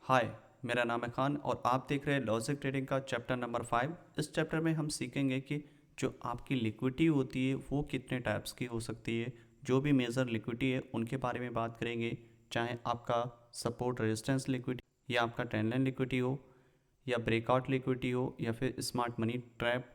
हाय, मेरा नाम है खान और आप देख रहे हैं लॉजिक ट्रेडिंग का चैप्टर नंबर 5। इस चैप्टर में हम सीखेंगे कि जो आपकी लिक्विडिटी होती है वो कितने टाइप्स की हो सकती है। जो भी मेजर लिक्विडिटी है उनके बारे में बात करेंगे, चाहे आपका सपोर्ट रेजिस्टेंस लिक्विडिटी या आपका ट्रेंड लाइन लिक्विडिटी हो या ब्रेकआउट लिक्विडिटी हो या फिर स्मार्ट मनी ट्रैप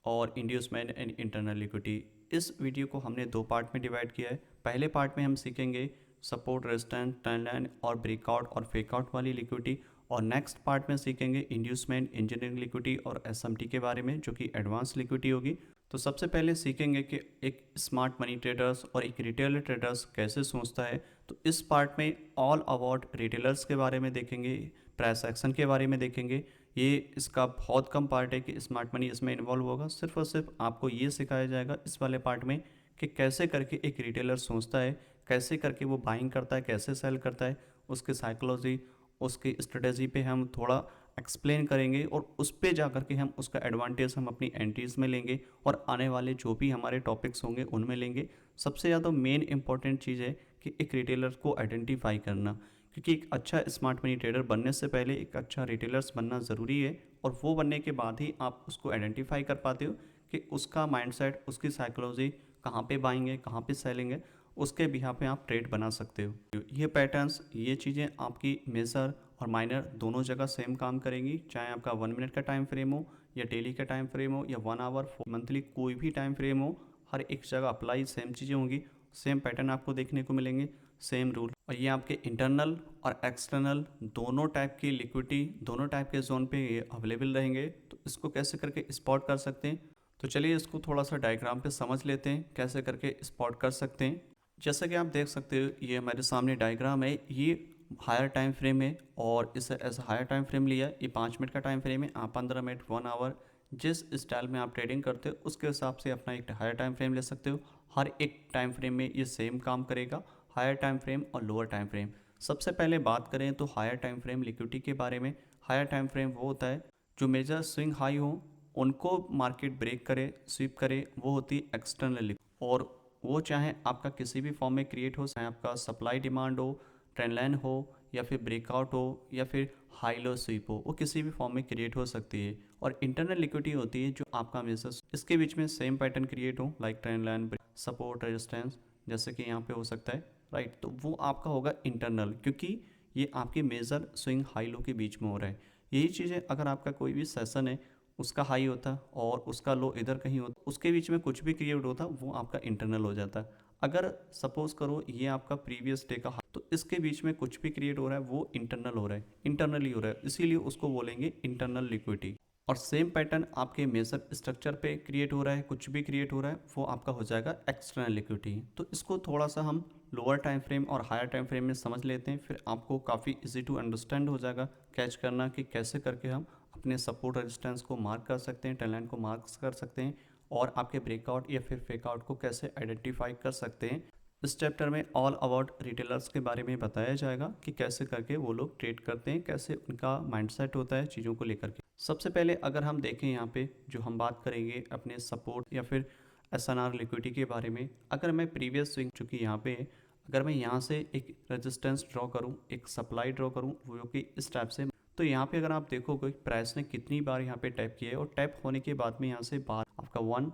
और इंड्यूसमेंट एंड इंटरनल लिक्विडिटी। इस वीडियो को हमने दो पार्ट में डिवाइड किया है। पहले पार्ट में हम सीखेंगे सपोर्ट रेजिस्टेंस ट्रेंड लाइन और ब्रेकआउट और फेकआउट वाली लिक्विडिटी, और नेक्स्ट पार्ट में सीखेंगे इंड्यूसमेंट इंजीनियरिंग लिक्विडिटी और एसएमटी के बारे में, जो कि एडवांस लिक्विडिटी होगी। तो सबसे पहले सीखेंगे कि एक स्मार्ट मनी ट्रेडर्स और एक रिटेलर ट्रेडर्स कैसे सोचता है। तो इस पार्ट में ऑल अबाउट रिटेलर्स के बारे में देखेंगे, प्राइस एक्शन के बारे में देखेंगे। ये इसका बहुत कम पार्ट है कि स्मार्ट मनी इसमें इन्वॉल्व होगा। सिर्फ और सिर्फ आपको ये सिखाया जाएगा इस वाले पार्ट में कि कैसे करके एक रिटेलर सोचता है, कैसे करके वो बाइंग करता है, कैसे सेल करता है, उसकी साइकोलॉजी, उसकी स्ट्रेटेजी पे हम थोड़ा एक्सप्लेन करेंगे और उस पे जा कर के हम उसका एडवांटेज हम अपनी एंट्रीज में लेंगे और आने वाले जो भी हमारे टॉपिक्स होंगे उनमें लेंगे। सबसे ज़्यादा मेन इंपॉर्टेंट चीज़ है कि एक रिटेलर को आइडेंटिफाई करना, क्योंकि एक अच्छा स्मार्ट मनी ट्रेडर बनने से पहले एक अच्छा रिटेलर्स बनना ज़रूरी है, और वो बनने के बाद ही आप उसको आइडेंटिफाई कर पाते हो कि उसका माइंडसेट, उसकी साइकोलॉजी, कहाँ पे बाइंग है, कहाँ पे सेलिंग है, उसके बिहाफ पे आप ट्रेड बना सकते हो। ये पैटर्न्स, ये चीज़ें आपकी मेजर और माइनर दोनों जगह सेम काम करेंगी, चाहे आपका 1 मिनट का टाइम फ्रेम हो या डेली का टाइम फ्रेम हो या 1 आवर मंथली, कोई भी टाइम फ्रेम हो, हर एक जगह अप्लाई सेम चीज़ें होंगी, सेम पैटर्न आपको देखने को मिलेंगे, सेम रूल। और ये आपके इंटरनल और एक्सटर्नल दोनों टाइप की लिक्विडिटी, दोनों टाइप के जोन पे ये अवेलेबल रहेंगे। तो इसको कैसे करके स्पॉट कर सकते हैं, तो चलिए इसको थोड़ा सा डायग्राम पे समझ लेते हैं कैसे करके स्पॉट कर सकते हैं। जैसा कि आप देख सकते हो, ये हमारे सामने डायग्राम है। ये हायर टाइम फ्रेम है और इसे ऐसा हायर टाइम फ्रेम लिया। ये 5 मिनट का टाइम फ्रेम है। आप 15 मिनट, 1 आवर, जिस स्टाइल में आप ट्रेडिंग करते हो उसके हिसाब से अपना एक हायर टाइम फ्रेम ले सकते हो। हर एक टाइम फ्रेम में ये सेम काम करेगा, हायर टाइम फ्रेम और लोअर टाइम फ्रेम। सबसे पहले बात करें तो हायर टाइम फ्रेम लिक्विडिटी के बारे में। हायर टाइम फ्रेम वो होता है जो मेजर स्विंग हाई हो, उनको मार्केट ब्रेक करे, स्वीप करे, वो होती है एक्सटर्नल। और वो चाहे आपका किसी भी फॉर्म में क्रिएट हो, चाहे आपका सप्लाई डिमांड हो, ट्रेंड लाइन हो या फिर ब्रेकआउट हो या फिर हाई लो स्वीप हो, वो किसी भी फॉर्म में क्रिएट हो सकती है। और इंटरनल लिक्विडिटी होती है जो आपका मेजर इसके बीच में सेम पैटर्न क्रिएट हो, like trend line, support, resistance, जैसे कि यहाँ पे हो सकता है, राइट। तो वो आपका होगा इंटरनल, क्योंकि ये आपके मेजर स्विंग हाई लो के बीच में हो रहा है। यही चीज़ें अगर आपका कोई भी सेशन है, उसका हाई होता और उसका लो इधर कहीं होता, उसके बीच में कुछ भी क्रिएट होता, वो आपका इंटरनल हो जाता। अगर सपोज करो ये आपका प्रीवियस डे का हाई, तो इसके बीच में कुछ भी क्रिएट हो रहा है वो इंटरनल हो रहा है, इंटरनली हो रहा है, इसीलिए उसको बोलेंगे इंटरनल लिक्विडिटी। और सेम पैटर्न आपके मेजर स्ट्रक्चर पे क्रिएट हो रहा है, कुछ भी क्रिएट हो रहा है, वो आपका हो जाएगा एक्सटर्नल लिक्विडिटी। तो इसको थोड़ा सा हम लोअर टाइम फ्रेम और हायर टाइम फ्रेम में समझ लेते हैं, फिर आपको काफ़ी इजी टू अंडरस्टैंड हो जाएगा, कैच करना कि कैसे करके हम अपने सपोर्ट रेजिस्टेंस को मार्क कर सकते हैं, ट्रेंड लाइन को मार्क कर सकते हैं, और आपके ब्रेकआउट या फिर फेकआउट को कैसे आइडेंटिफाई कर सकते हैं। इस चैप्टर में ऑल अबाउट रिटेलर्स के बारे में बताया जाएगा कि कैसे करके वो लोग ट्रेड करते हैं, कैसे उनका माइंडसेट होता है चीज़ों को लेकर के। सबसे पहले अगर हम देखें यहाँ पे जो हम बात करेंगे अपने सपोर्ट या फिर एसएनआर लिक्विडिटी के बारे में। अगर मैं प्रीवियस स्विंग, चूँकि यहाँ पे है, अगर मैं यहाँ से एक रेजिस्टेंस ड्रॉ करूँ, एक सप्लाई ड्रॉ करूँ, वो कि इस टाइप से, तो यहाँ पे अगर आप देखोगे प्राइस ने कितनी बार यहाँ पे टैप किया है, और टैप होने के बाद में यहाँ से बार आपका 1,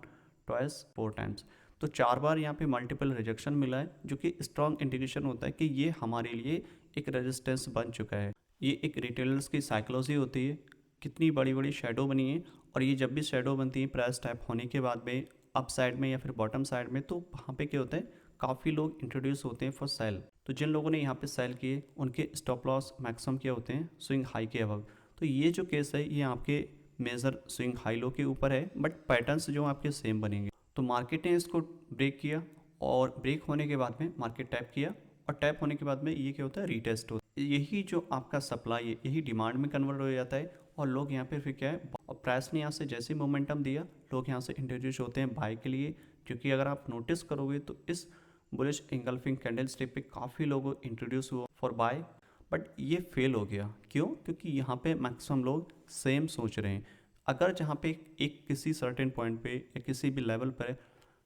2, 4 टाइम्स, तो 4 बार यहाँ पे मल्टीपल रिजेक्शन मिला है, जो कि स्ट्रॉन्ग इंडिकेशन होता है कि ये हमारे लिए एक रेजिस्टेंस बन चुका है। ये एक रिटेलर्स की साइकोलॉजी होती है, कितनी बड़ी बड़ी शेडो बनी है, और ये जब भी शेडो बनती है प्राइस टैप होने के बाद में अप साइड में या फिर बॉटम साइड में, तो वहाँ पे क्या होता है, काफ़ी लोग इंट्रोड्यूस होते हैं फॉर सेल। तो जिन लोगों ने यहाँ पे सेल किए उनके स्टॉप लॉस मैक्सिमम क्या होते हैं, स्विंग हाई के अबव। तो ये जो केस है ये आपके मेजर स्विंग हाई लो के ऊपर है, बट पैटर्न्स जो आपके सेम बनेंगे। तो मार्केट ने इसको ब्रेक किया, और ब्रेक होने के बाद में मार्केट टैप किया, और टैप होने के बाद में ये क्या होता है, रीटेस्ट होता है। यही जो आपका सप्लाई है यही डिमांड में कन्वर्ट हो जाता है, और लोग यहाँ पे फिर क्या है, और प्राइस ने यहाँ से जैसे मोमेंटम दिया, लोग यहाँ से इंट्रोड्यूस होते हैं बाय के लिए। क्योंकि अगर आप नोटिस करोगे तो इस बुलिश इंगल्फिंग कैंडल स्टिक पे काफ़ी लोग इंट्रोड्यूस हुआ फॉर बाय, बट ये फेल हो गया। क्यों? क्योंकि यहाँ पे मैक्सिमम लोग सेम सोच रहे हैं। अगर जहाँ पे एक किसी सर्टेन पॉइंट पे या किसी भी लेवल पर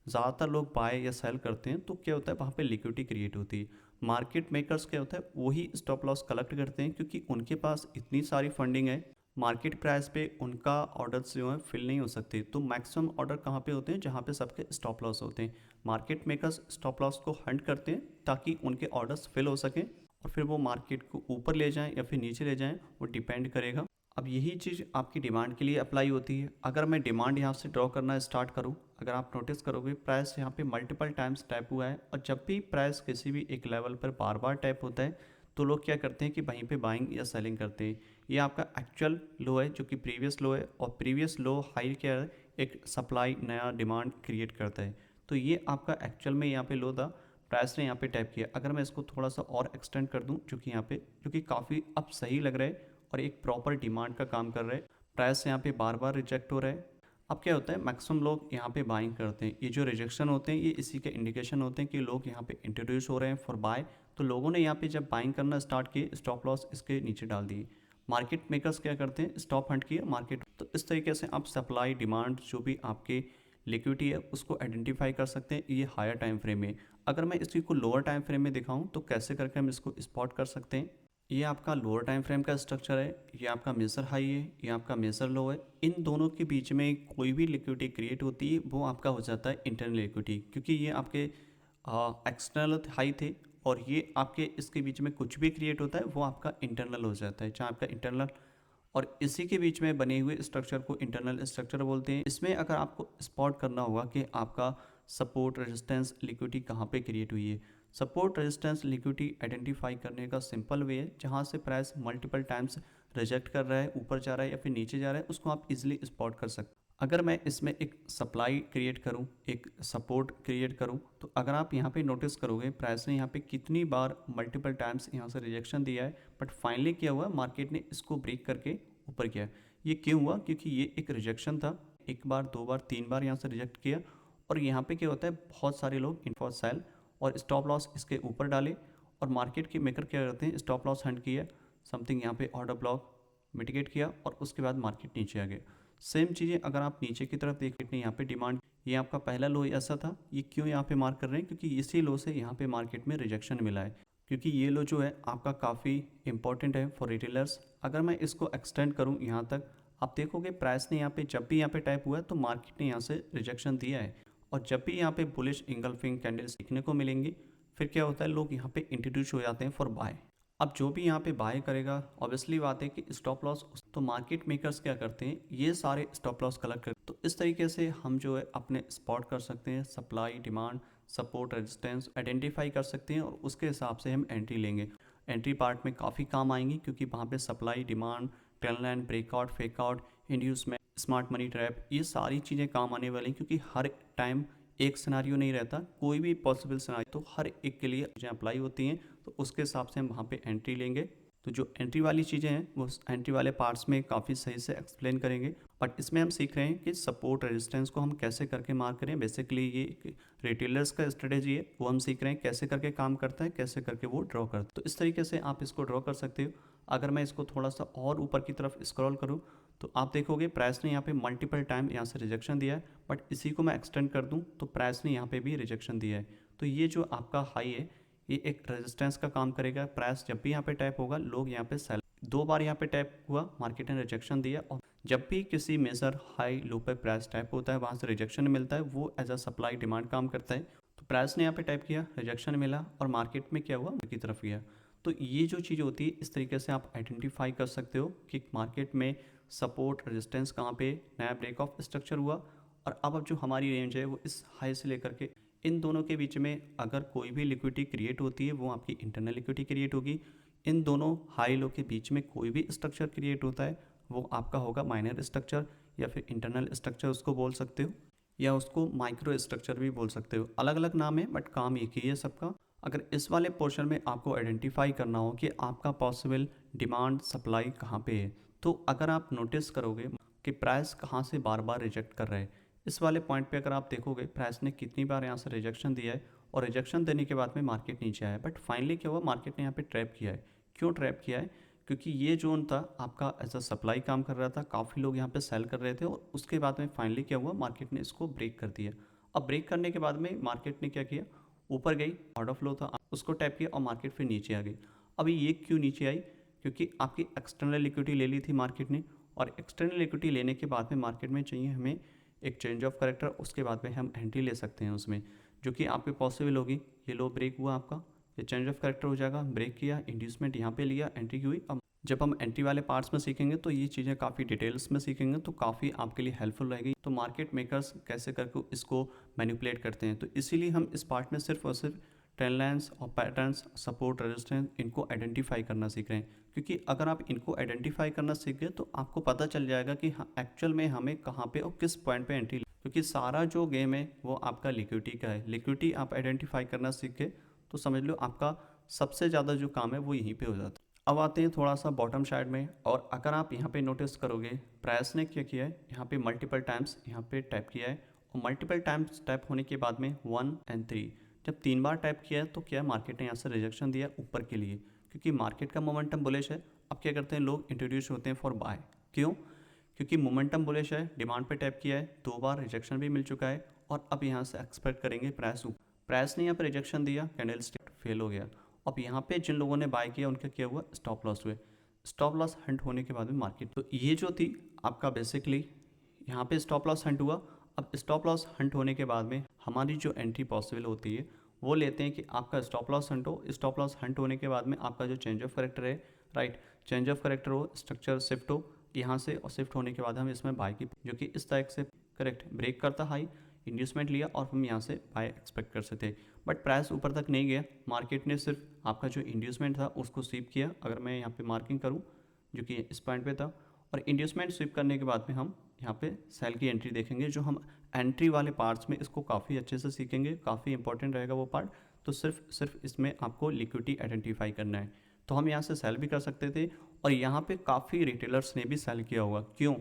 ज़्यादातर लोग बाय या सेल करते हैं तो क्या होता है वहाँ पे लिक्विडिटी क्रिएट होती है। मार्केट मेकर्स क्या होता है वही स्टॉप लॉस कलेक्ट करते हैं क्योंकि उनके पास इतनी सारी फंडिंग है, मार्केट प्राइस पे उनका ऑर्डर्स जो है फिल नहीं हो सकते। तो मैक्सिमम ऑर्डर कहाँ पे होते हैं जहाँ पे सबके स्टॉप लॉस होते हैं। मार्केट मेकर्स स्टॉप लॉस को हंट करते हैं ताकि उनके ऑर्डर्स फिल हो सकें और फिर वो मार्केट को ऊपर ले जाएं या फिर नीचे ले जाएं, वो डिपेंड करेगा। अब यही चीज़ आपकी डिमांड के लिए अप्लाई होती है। अगर मैं डिमांड यहाँ से ड्रॉ करना स्टार्ट करूँ, अगर आप नोटिस करोगे प्राइस यहाँ पे मल्टीपल टाइम्स टैप हुआ है और जब भी प्राइस किसी भी एक लेवल पर बार बार टैप होता है तो लोग क्या करते हैं कि वहीं पे बाइंग या सेलिंग करते हैं। ये आपका एक्चुअल लो है जो कि प्रीवियस लो है, और प्रीवियस लो हाई क्या है, एक सप्लाई नया डिमांड क्रिएट करता है। तो ये आपका एक्चुअल में यहाँ पे लो था, प्राइस ने यहाँ पे टैप किया। अगर मैं इसको थोड़ा सा और एक्सटेंड कर दूँ जो कि यहाँ पे जो कि काफ़ी अब सही लग रहा है और एक प्रॉपर डिमांड का काम कर रहा है, प्राइस यहाँ पे बार बार रिजेक्ट हो रहा है। अब क्या होता है मैक्सिमम लोग यहाँ पे बाइंग करते हैं। ये जो रिजेक्शन होते हैं ये इसी के इंडिकेशन होते हैं कि लोग यहाँ पे इंट्रोड्यूस हो रहे हैं फॉर बाय। तो लोगों ने यहाँ पे जब बाइंग करना स्टार्ट किए स्टॉप लॉस इसके नीचे डाल दिए। मार्केट मेकर्स क्या करते हैं, स्टॉप हंट किया मार्केट। तो इस तरीके से आप सप्लाई डिमांड जो भी आपके लिक्विडिटी है उसको आइडेंटिफाई कर सकते हैं ये हायर टाइम फ्रेम में। अगर मैं इसी को लोअर टाइम फ्रेम में दिखाऊं तो कैसे करके हम इसको स्पॉट कर सकते हैं। ये आपका लोअर टाइम फ्रेम का स्ट्रक्चर है, ये आपका मेजर हाई है, ये आपका मेजर लो है। इन दोनों के बीच में कोई भी लिक्विडिटी क्रिएट होती है वो आपका हो जाता है इंटरनल लिक्विडिटी, क्योंकि ये आपके एक्सटर्नल हाई थे और ये आपके इसके बीच में कुछ भी क्रिएट होता है वो आपका इंटरनल हो जाता है, जहाँ आपका इंटरनल और इसी के बीच में बने हुए स्ट्रक्चर को इंटरनल स्ट्रक्चर बोलते हैं। इसमें अगर आपको स्पॉट करना होगा कि आपका सपोर्ट रेजिस्टेंस लिक्विडिटी कहाँ पे क्रिएट हुई है। सपोर्ट रेजिस्टेंस लिक्विडिटी आइडेंटिफाई करने का सिंपल वे है, जहाँ से प्राइस मल्टीपल टाइम्स रिजेक्ट कर रहा है, ऊपर जा रहा है या फिर नीचे जा रहा है, उसको आप इजीली स्पॉट कर सकते हैं। अगर मैं इसमें एक सप्लाई क्रिएट करूं, एक सपोर्ट क्रिएट करूं, तो अगर आप यहाँ पे नोटिस करोगे प्राइस ने यहाँ पे कितनी बार मल्टीपल टाइम्स यहाँ से रिजेक्शन दिया है, बट फाइनली क्या हुआ मार्केट ने इसको ब्रेक करके ऊपर किया। ये क्यों हुआ, क्योंकि ये एक रिजेक्शन था, एक बार दो बार तीन बार यहाँ से रिजेक्ट किया और यहाँ पे क्या होता है बहुत सारे लोग इन्फॉर सेल और स्टॉप लॉस इसके ऊपर डाले और मार्केट के मेकर क्या करते हैं स्टॉप लॉस हंट किया, समथिंग यहाँ पे ऑर्डर ब्लॉक मिटिगेट किया और उसके बाद मार्केट नीचे आ गया। सेम चीज़ें अगर आप नीचे की तरफ देखें यहाँ पे डिमांड, ये आपका पहला लो ऐसा था, ये क्यों यहाँ पे मार्क कर रहे हैं, क्योंकि इसी लो से यहाँ पे मार्केट में रिजेक्शन मिला है। क्योंकि ये लो जो है आपका काफ़ी इंपॉर्टेंट है फॉर रिटेलर्स। अगर मैं इसको एक्सटेंड करूँ यहाँ तक, आप देखोगे प्राइस ने यहाँ पे जब भी यहाँ पे टाइप हुआ है तो मार्केट ने यहाँ से रिजेक्शन दिया है, और जब भी यहाँ पे बुलिश इंगल्फिंग कैंडल्स दिखने को मिलेंगी फिर क्या होता है लोग यहाँ पे इंट्रोड्यूस हो जाते हैं फॉर बाय। अब जो भी यहाँ पे बाय करेगा ऑब्वियसली बात है कि स्टॉप लॉस, तो मार्केट मेकर्स क्या करते हैं ये सारे स्टॉप लॉस कलेक्ट कर। तो इस तरीके से हम जो है अपने स्पॉट कर सकते हैं, supply demand support resistance identify कर सकते हैं और उसके हिसाब से हम एंट्री लेंगे। एंट्री पार्ट में काफ़ी काम आएंगी क्योंकि वहाँ पे supply demand trend line breakout fakeout inducement smart money trap ये सारी चीज़ें काम आने वाली, क्योंकि हर टाइम एक सिनारियो नहीं रहता, कोई भी पॉसिबल सिनारियो तो हर एक के लिए चीज़ें अप्लाई होती हैं। तो उसके हिसाब से हम वहाँ पे एंट्री लेंगे। तो जो एंट्री वाली चीज़ें हैं वो एंट्री वाले पार्ट्स में काफ़ी सही से एक्सप्लेन करेंगे, बट इसमें हम सीख रहे हैं कि सपोर्ट रेजिस्टेंस को हम कैसे करके मार्क करें। बेसिकली ये रिटेलर्स का स्ट्रेटेजी है, वो हम सीख रहे हैं कैसे करके काम करता है, कैसे करके वो ड्रॉ करता है। तो इस तरीके से आप इसको ड्रॉ कर सकते हो। अगर मैं इसको थोड़ा सा और ऊपर की तरफ स्क्रॉल करूँ तो आप देखोगे प्राइस ने यहाँ पे मल्टीपल टाइम यहाँ से रिजेक्शन दिया है, बट इसी को मैं एक्सटेंड कर दूँ तो प्राइस ने यहाँ पे भी रिजेक्शन दिया है। तो ये जो आपका हाई है ये एक रेजिस्टेंस का काम करेगा। प्राइस जब भी यहाँ पे टैप होगा लोग यहाँ पे सेल, दो बार यहाँ पे टैप हुआ मार्केट ने रिजेक्शन दिया, और जब भी किसी मेजर हाई लो पे प्राइस टैप होता है वहाँ से रिजेक्शन मिलता है, वो एज अ सप्लाई डिमांड काम करता है। तो प्राइस ने यहाँ पे टैप किया, रिजेक्शन मिला और मार्केट में क्या हुआ की तरफ गया। तो ये जो चीज़ होती है इस तरीके से आप आइडेंटिफाई कर सकते हो कि मार्केट में सपोर्ट रेजिस्टेंस कहाँ पे नया ब्रेक ऑफ स्ट्रक्चर हुआ, और अब जो हमारी रेंज है वो इस हाई से लेकर के इन दोनों के बीच में अगर कोई भी लिक्विडिटी क्रिएट होती है वो आपकी इंटरनल लिक्विडिटी क्रिएट होगी। इन दोनों हाई लो के बीच में कोई भी स्ट्रक्चर क्रिएट होता है वो आपका होगा माइनर स्ट्रक्चर या फिर इंटरनल स्ट्रक्चर उसको बोल सकते हो, या उसको माइक्रो स्ट्रक्चर भी बोल सकते हो। अलग अलग नाम है बट काम एक ही है सबका। अगर इस वाले पोर्शन में आपको आइडेंटिफाई करना हो कि आपका पॉसिबल डिमांड सप्लाई कहाँ पे है, तो अगर आप नोटिस करोगे कि प्राइस कहाँ से बार बार रिजेक्ट कर रहे हैं, इस वाले पॉइंट पे अगर आप देखोगे प्राइस ने कितनी बार यहाँ से रिजेक्शन दिया है और रिजेक्शन देने के बाद में मार्केट नीचे आया, बट फाइनली क्या हुआ मार्केट ने यहाँ पे ट्रैप किया है। क्यों ट्रैप किया है, क्योंकि ये जोन था आपका एज अ सप्लाई काम कर रहा था, काफ़ी लोग यहाँ पे सेल कर रहे थे और उसके बाद में फाइनली क्या हुआ मार्केट ने इसको ब्रेक कर दिया। अब ब्रेक करने के बाद में मार्केट ने क्या किया, ऊपर गई, ऑर्डर फ्लो था उसको टैप किया और मार्केट फिर नीचे आ गई। अभी ये क्यों नीचे आई, क्योंकि आपकी एक्सटर्नल लिक्विडिटी ले ली थी मार्केट ने, और एक्सटर्नल लिक्विडिटी लेने के बाद में मार्केट में चाहिए हमें एक चेंज ऑफ करेक्टर, उसके बाद में हम एंट्री ले सकते हैं उसमें, जो कि आपके पॉसिबल होगी। ये लो ब्रेक हुआ आपका, ये चेंज ऑफ करेक्टर हो जाएगा, ब्रेक किया, इंड्यूसमेंट यहाँ पे लिया, एंट्री की हुई। अब जब हम एंट्री वाले पार्ट्स में सीखेंगे तो ये चीज़ें काफ़ी डिटेल्स में सीखेंगे तो काफ़ी आपके लिए हेल्पफुल रहेगी। तो मार्केट मेकर्स कैसे करके इसको मैनिपुलेट करते हैं, तो इसीलिए हम इस पार्ट में सिर्फ और सिर्फ ट्रेंड लाइन्स और पैटर्न्स, सपोर्ट, रेजिस्टेंस, इनको आइडेंटिफाई करना सीख रहे हैं। क्योंकि अगर आप इनको आइडेंटिफाई करना सीख गए तो आपको पता चल जाएगा कि हाँ एक्चुअल में हमें कहाँ पे और किस पॉइंट पे एंट्री, क्योंकि सारा जो गेम है वो आपका लिक्विडिटी का है। लिक्विडिटी आप आइडेंटिफाई करना सीख गए तो समझ लो आपका सबसे ज़्यादा जो काम है वो यहीं पे हो जाता है। अब आते हैं थोड़ा सा बॉटम साइड में, और अगर आप यहाँ पे नोटिस करोगे प्राइस ने क्या किया है, यहाँ पे मल्टीपल टाइम्स यहाँ पे टैप किया है, और मल्टीपल टाइम्स टैप होने के बाद में 1 और 3, जब 3 बार टैप किया है तो क्या मार्केट ने यहाँ से रिजेक्शन दिया ऊपर के लिए, क्योंकि मार्केट का मोमेंटम बुलिश है। अब क्या करते हैं लोग, इंट्रोड्यूस होते हैं फॉर बाय। क्यों, क्योंकि मोमेंटम बुलिश है, डिमांड पे टैप किया है, 2 बार रिजेक्शन भी मिल चुका है, और अब यहाँ से एक्सपेक्ट करेंगे प्राइस ने यहाँ पे रिजेक्शन दिया, कैंडल स्टिक फेल हो गया। अब यहाँ पे जिन लोगों ने बाय किया उनका क्या हुआ, स्टॉप लॉस हुए। स्टॉप लॉस हंट होने के बाद में मार्केट, तो ये जो थी आपका बेसिकली यहाँ पे स्टॉप लॉस हंट हुआ। अब स्टॉप लॉस हंट होने के बाद में हमारी जो एंट्री पॉसिबल होती है वो लेते हैं कि आपका स्टॉप लॉस हंट हो। स्टॉप लॉस हंट होने के बाद में आपका जो चेंज ऑफ करेक्टर है, राइट, चेंज ऑफ करेक्टर हो, स्ट्रक्चर शिफ्ट हो यहाँ से, और शिफ्ट होने के बाद हम इसमें बाय की, जो कि इस तरह से करेक्ट ब्रेक करता हाई, इंड्यूसमेंट लिया और हम यहाँ से बाय एक्सपेक्ट कर सकते थे। बट प्राइस ऊपर तक नहीं गया, मार्केट ने सिर्फ आपका जो इंड्यूसमेंट था उसको स्वीप किया। अगर मैं यहाँ पे मार्किंग करूँ जो कि इस पॉइंट पे था, और इंड्यूसमेंट स्वीप करने के बाद में हम यहाँ पे सेल की एंट्री देखेंगे, जो हम एंट्री वाले पार्ट्स में इसको काफ़ी अच्छे से सीखेंगे, काफ़ी इंपॉर्टेंट रहेगा वो पार्ट। तो सिर्फ इसमें आपको लिक्विडिटी आइडेंटिफाई करना है। तो हम यहाँ से सेल भी कर सकते थे, और यहाँ पे काफ़ी रिटेलर्स ने भी सेल किया होगा। क्यों,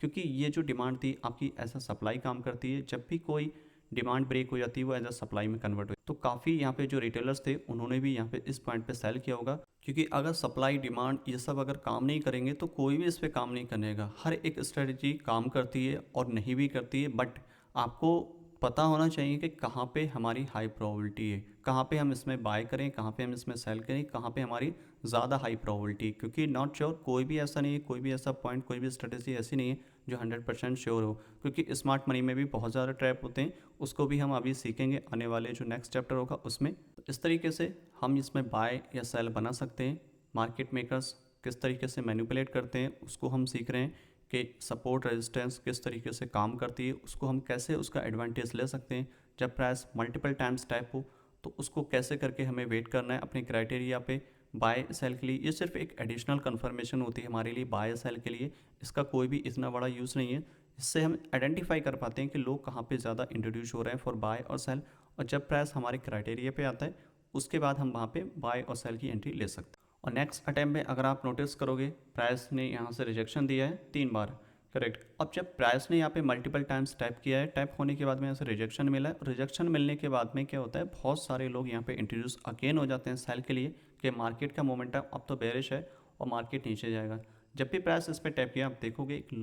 क्योंकि ये जो डिमांड थी आपकी एज अ सप्लाई काम करती है, जब भी कोई डिमांड ब्रेक हो जाती है वो एज अ सप्लाई में कन्वर्ट हो, तो काफ़ी यहाँ पे जो रिटेलर्स थे उन्होंने भी यहाँ पे इस पॉइंट पे सेल किया होगा। क्योंकि अगर सप्लाई डिमांड ये सब अगर काम नहीं करेंगे तो कोई भी इस पर काम नहीं करेगा। हर एक स्ट्रेटजी काम करती है और नहीं भी करती है, बट आपको पता होना चाहिए कि कहाँ पे हमारी हाई प्रोबेबिलिटी है, कहाँ पे हम इसमें बाय करें, कहाँ पे हम इसमें सेल करें, कहाँ पे हमारी ज़्यादा हाई प्रोबेबिलिटी। क्योंकि नॉट श्योर, कोई भी ऐसा नहीं है, कोई भी ऐसा पॉइंट, कोई भी स्ट्रेटजी ऐसी नहीं है जो 100% श्योर हो। क्योंकि स्मार्ट मनी में भी बहुत ज़्यादा ट्रैप होते हैं, उसको भी हम अभी सीखेंगे आने वाले जो नेक्स्ट चैप्टर होगा उसमें। इस तरीके से हम इसमें बाय या सेल बना सकते हैं। मार्केट मेकर्स किस तरीके से मैनिपुलेट करते हैं उसको हम सीख रहे हैं, कि सपोर्ट रेजिस्टेंस किस तरीके से काम करती है, उसको हम कैसे उसका एडवांटेज ले सकते हैं। जब प्राइस मल्टीपल टाइम्स टैप हो तो उसको कैसे करके हमें वेट करना है अपने क्राइटेरिया पे बाय सेल के लिए। ये सिर्फ एक एडिशनल कंफर्मेशन होती है हमारे लिए बाय सेल के लिए, इसका कोई भी इतना बड़ा यूज़ नहीं है। इससे हम आइडेंटिफाई कर पाते हैं कि लोग कहाँ पे ज़्यादा इंट्रोड्यूस हो रहे हैं फॉर बाय और सेल, और जब प्राइस हमारे क्राइटेरिया पे आता है उसके बाद हम वहाँ पे बाय और सेल की एंट्री ले सकते हैं। और नेक्स्ट अटैम्प्ट में अगर आप नोटिस करोगे प्राइस ने यहाँ से रिजेक्शन दिया है 3 बार, करेक्ट। अब जब प्राइस ने यहाँ पे मल्टीपल टाइम्स टैप किया है, टैप होने के बाद में यहाँ से रिजेक्शन मिला है, रिजेक्शन मिलने के बाद में क्या होता है, बहुत सारे लोग यहाँ पे इंट्रोड्यूस अगेन हो जाते हैं सेल के लिए, कि मार्केट का मोमेंटम अब तो बेरिश है और मार्केट नीचे जाएगा। जब भी प्राइस इस पर टैप किया आप देखोगे एक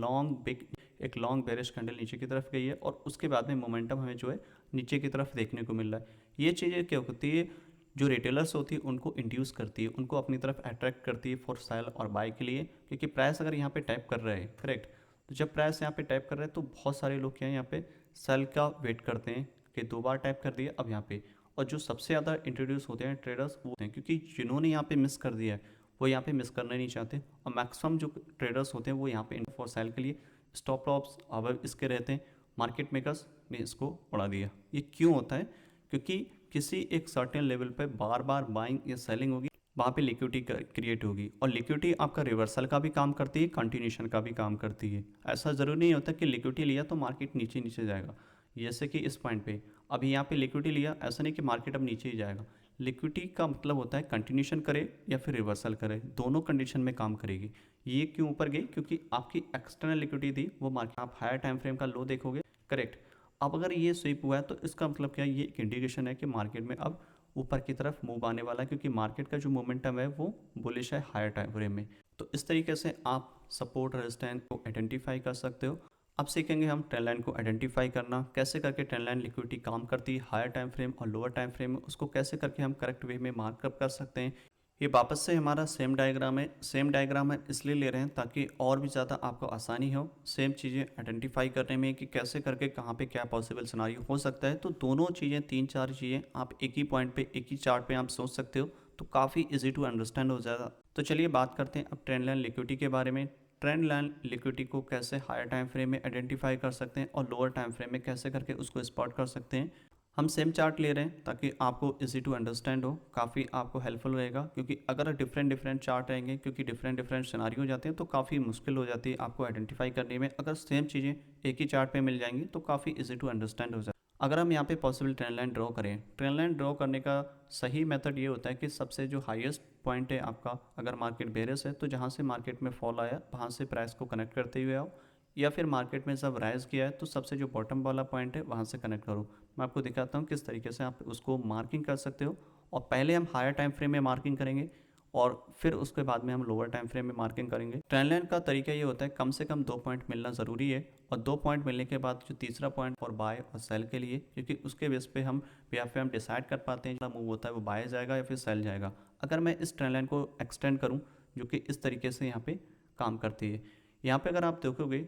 लॉन्ग बेरिश कैंडल नीचे की तरफ गई है, और उसके बाद में मोमेंटम हमें जो है नीचे की तरफ देखने को मिल रहा है। ये चीज़ें क्या होती है, जो रिटेलर्स होती है उनको इंड्यूस करती है, उनको अपनी तरफ अट्रैक्ट करती है फॉर सेल और बाय के लिए। क्योंकि प्राइस अगर यहाँ पे टैप कर रहे हैं, करेक्ट, तो जब प्राइस यहाँ पे टैप कर रहे हैं तो बहुत सारे लोग क्या है यहाँ पे सेल का वेट करते हैं कि 2 बार टैप कर दिया अब यहाँ पे। और जो सबसे ज़्यादा इंट्रोड्यूस होते हैं ट्रेडर्स वो हैं, क्योंकि जिन्होंने यहाँ पे मिस कर दिया है वो यहाँ पे मिस करना नहीं चाहते, और मैक्सिमम जो ट्रेडर्स होते हैं वो यहाँ पे फॉर सेल के लिए स्टॉप लॉस अब इसके रहते हैं। मार्केट मेकर्स ने इसको उड़ा दिया। ये क्यों होता है, क्योंकि किसी एक सर्टेन लेवल पे बार बार बाइंग या सेलिंग होगी, वहाँ पे लिक्विडिटी क्रिएट होगी, और लिक्विडिटी आपका रिवर्सल का भी काम करती है, कंटिन्यूशन का भी काम करती है। ऐसा ज़रूरी नहीं होता कि लिक्विडिटी लिया तो मार्केट नीचे नीचे जाएगा। जैसे कि इस पॉइंट पे अभी यहाँ पे लिक्विडिटी लिया, ऐसा नहीं कि मार्केट अब नीचे ही जाएगा। लिक्विडिटी का मतलब होता है कंटिन्यूशन करे या फिर रिवर्सल करे, दोनों कंडीशन में काम करेगी। ये क्यों ऊपर गई, क्योंकि आपकी एक्सटर्नल लिक्विडिटी थी वो मार्केट, आप हायर टाइम फ्रेम का लो देखोगे, करेक्ट। अब अगर ये स्वीप हुआ है तो इसका मतलब क्या है, ये एक इंडिकेशन है कि मार्केट में अब ऊपर की तरफ मूव आने वाला है, क्योंकि मार्केट का जो मोमेंटम है वो बुलिश है हायर टाइम फ्रेम में। तो इस तरीके से आप सपोर्ट रेजिस्टेंस को आइडेंटिफाई कर सकते हो। अब सीखेंगे हम ट्रेंड लाइन को आइडेंटिफाई करना, कैसे करके ट्रेंड लाइन लिक्विडिटी काम करती है, हायर टाइम फ्रेम और लोअर टाइम फ्रेम में उसको कैसे करके हम करेक्ट वे में मार्कअप कर सकते हैं। ये वापस से हमारा सेम डायग्राम है, सेम डायग्राम है इसलिए ले रहे हैं ताकि और भी ज़्यादा आपको आसानी हो सेम चीज़ें आइडेंटिफाई करने में कि कैसे करके कहाँ पे क्या पॉसिबल सिनारियो हो सकता है। तो दोनों चीज़ें, तीन चार चीज़ें आप एक ही पॉइंट पे, एक ही चार्ट पे आप सोच सकते हो, तो काफ़ी इजी टू अंडरस्टैंड हो जाएगा। तो चलिए बात करते हैं अब ट्रेंड लाइन लिक्विडिटी के बारे में। ट्रेंड लाइन लिक्विडिटी को कैसे हायर टाइम फ्रेम में आइडेंटिफाई कर सकते हैं और लोअर टाइम फ्रेम में कैसे करके उसको स्पॉट कर सकते हैं। हम सेम चार्ट ले रहे हैं ताकि आपको इजी टू अंडरस्टैंड हो, काफ़ी आपको हेल्पफुल रहेगा। क्योंकि अगर डिफरेंट डिफरेंट चार्ट रहेंगे, क्योंकि डिफरेंट डिफरेंट सिनारियो हो जाते हैं, तो काफ़ी मुश्किल हो जाती है आपको आइडेंटिफाई करने में। अगर सेम चीज़ें एक ही चार्ट पे मिल जाएंगी तो काफ़ी इजी टू अंडरस्टैंड हो जाए। अगर हम यहाँ पे पॉसिबल ट्रेंड लाइन ड्रॉ करें, ट्रेंड लाइन ड्रॉ करने का सही मेथड ये होता है कि सबसे जो हाईएस्ट पॉइंट है आपका, अगर मार्केट बेरिश है तो जहाँ से मार्केट में फॉल आया वहाँ से प्राइस को कनेक्ट करते हुए आओ, या फिर मार्केट में जब राइज किया है तो सबसे जो बॉटम वाला पॉइंट है वहाँ से कनेक्ट करो। मैं आपको दिखाता हूँ किस तरीके से आप उसको मार्किंग कर सकते हो। और पहले हम हायर टाइम फ्रेम में मार्किंग करेंगे और फिर उसके बाद में हम लोअर टाइम फ्रेम में मार्किंग करेंगे। ट्रेंड लाइन का तरीका ये होता है कम से कम 2 पॉइंट मिलना ज़रूरी है, और 2 पॉइंट मिलने के बाद जो तीसरा पॉइंट और बाय और सेल के लिए, क्योंकि उसके बेस पे हम या फिर हम डिसाइड कर पाते हैं मूव होता है वो बाय जाएगा या फिर सेल जाएगा। अगर मैं इस ट्रेंड लाइन को एक्सटेंड करूँ जो कि इस तरीके से यहाँ पे काम करती है, यहाँ पे अगर आप देखोगे